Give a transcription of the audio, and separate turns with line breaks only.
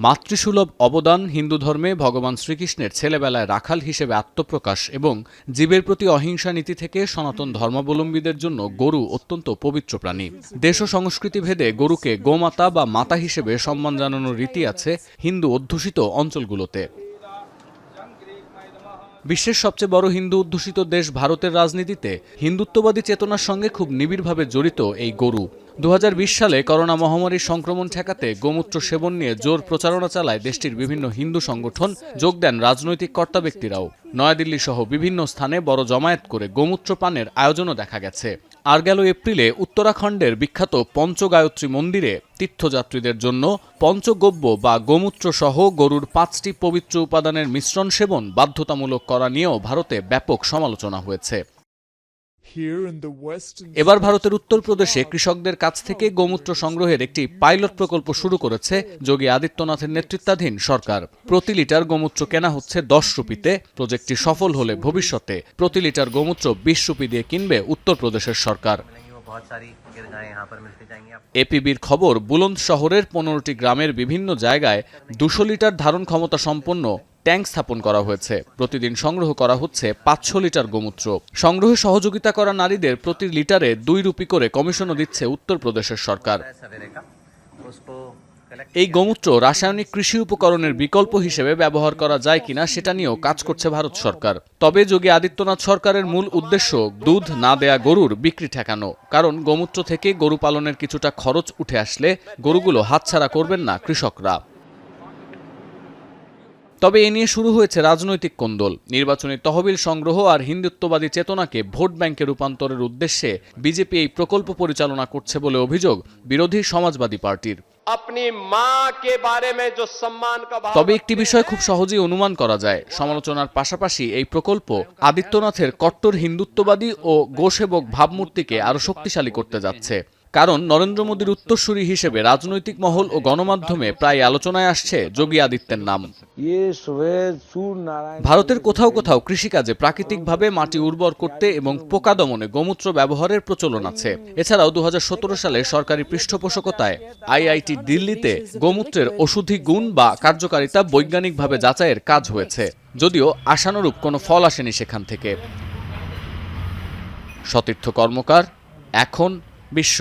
মাতৃসুলভ অবদান হিন্দু ধর্মে ভগবান শ্রীকৃষ্ণের ছেলেবেলায় রাখাল হিসেবে আত্মপ্রকাশ এবং জীবের প্রতি অহিংসা নীতি থেকে সনাতন ধর্মাবলম্বীদের জন্য গরু অত্যন্ত পবিত্র প্রাণী। দেশ ও সংস্কৃতি ভেদে গরুকে গোমাতা বা মাতা হিসেবে সম্মান জানানোর রীতি আছে হিন্দু অধ্যুষিত অঞ্চলগুলোতে। বিশ্বের সবচেয়ে বড় হিন্দু অধ্যুষিত দেশ ভারতের রাজনীতিতে হিন্দুত্ববাদী চেতনার সঙ্গে খুব নিবিড়ভাবে জড়িত এই গরু। 2020 সালে করোনা মহামারীর সংক্রমণ ঠেকাতে গোমূত্র সেবন নিয়ে জোর প্রচারণা চালায় দেশটির বিভিন্ন হিন্দু সংগঠন, যোগ দেন রাজনৈতিক কর্তা ব্যক্তিরাও। নয়াদিল্লি সহ বিভিন্ন স্থানে বড় জমায়েত করে গোমূত্র পানের আয়োজনও দেখা গেছে। আর গেল এপ্রিলে উত্তরাখণ্ডের বিখ্যাত পঞ্চগায়ত্রী মন্দিরে তীর্থযাত্রীদের জন্য পঞ্চগব্য বা গোমূত্র সহ গরুর 5টি পবিত্র উপাদানের মিশ্রণ সেবন বাধ্যতামূলক করা নিয়েও ভারতে ব্যাপক সমালোচনা হয়েছে। এবার ভারতের উত্তরপ্রদেশে কৃষকদের কাছ থেকে গোমূত্র সংগ্রহের একটি পাইলট প্রকল্প শুরু করেছে যোগী আদিত্যনাথের নেতৃত্বাধীন সরকার। প্রতি লিটার গোমূত্র কেনা হচ্ছে 10 রুপিতে। প্রজেক্টটি সফল হলে ভবিষ্যতে প্রতি লিটার গোমূত্র 20 রুপি দিয়ে কিনবে উত্তরপ্রদেশের সরকার। এপিবির খবর, বুলন্দ শহরের 15টি গ্রামের বিভিন্ন জায়গায় 200 লিটার ধারণ ক্ষমতা সম্পন্ন ট্যাঙ্ক স্থাপন করা হয়েছে। প্রতিদিন সংগ্রহ করা হচ্ছে 500 লিটার গোমূত্র। সংগ্রহে সহযোগিতা করা নারীদের প্রতি লিটারে 2 রুপি করে কমিশনও দিচ্ছে উত্তরপ্রদেশের সরকার। এই গোমূত্র রাসায়নিক কৃষি উপকরণের বিকল্প হিসেবে ব্যবহার করা যায় কিনা সেটা নিয়েও কাজ করছে ভারত সরকার। তবে যোগী আদিত্যনাথ সরকারের মূল উদ্দেশ্য দুধ না দেয়া গরুর বিক্রি ঠেকানো। কারণ গোমূত্র থেকে গরু পালনের কিছুটা খরচ উঠে আসলে গরুগুলো হাতছাড়া করবেন না কৃষকরা। তবে এ নিয়ে শুরু হয়েছে রাজনৈতিক কোন্দল। নির্বাচনী তহবিল সংগ্রহ আর হিন্দুত্ববাদী চেতনাকে ভোট ব্যাংকে রূপান্তরের উদ্দেশ্যে বিজেপি এই প্রকল্প পরিচালনা করছে বলে অভিযোগ বিরোধী সমাজবাদী পার্টির। তবে একটি বিষয় খুব সহজেই অনুমান করা যায়, সমালোচনার পাশাপাশি এই প্রকল্প আদিত্যনাথের কট্টর হিন্দুত্ববাদী ও গোসেবক ভাবমূর্তিকে আরো শক্তিশালী করতে যাচ্ছে। কারণ নরেন্দ্র মোদীর উত্তরসূরি হিসেবে রাজনৈতিক মহল ও গণমাধ্যমে প্রায় আলোচনায় আসছে যোগী আদিত্যের নাম। ভারতের কোথাও কোথাও কৃষিকাজে প্রাকৃতিকভাবে মাটি উর্বর করতে এবং পোকা দমনে গোমূত্র ব্যবহারের প্রচলন আছে। এছাড়াও 2017 সালে সরকারি পৃষ্ঠপোষকতায় আইআইটি দিল্লিতে গোমূত্রের ওষুধি গুণ বা কার্যকারিতা বৈজ্ঞানিকভাবে যাচাইয়ের কাজ হয়েছে, যদিও আশানুরূপ কোনো ফল আসেনি সেখান থেকে। সতীর্থ কর্মকার, এখন বিশ্ব।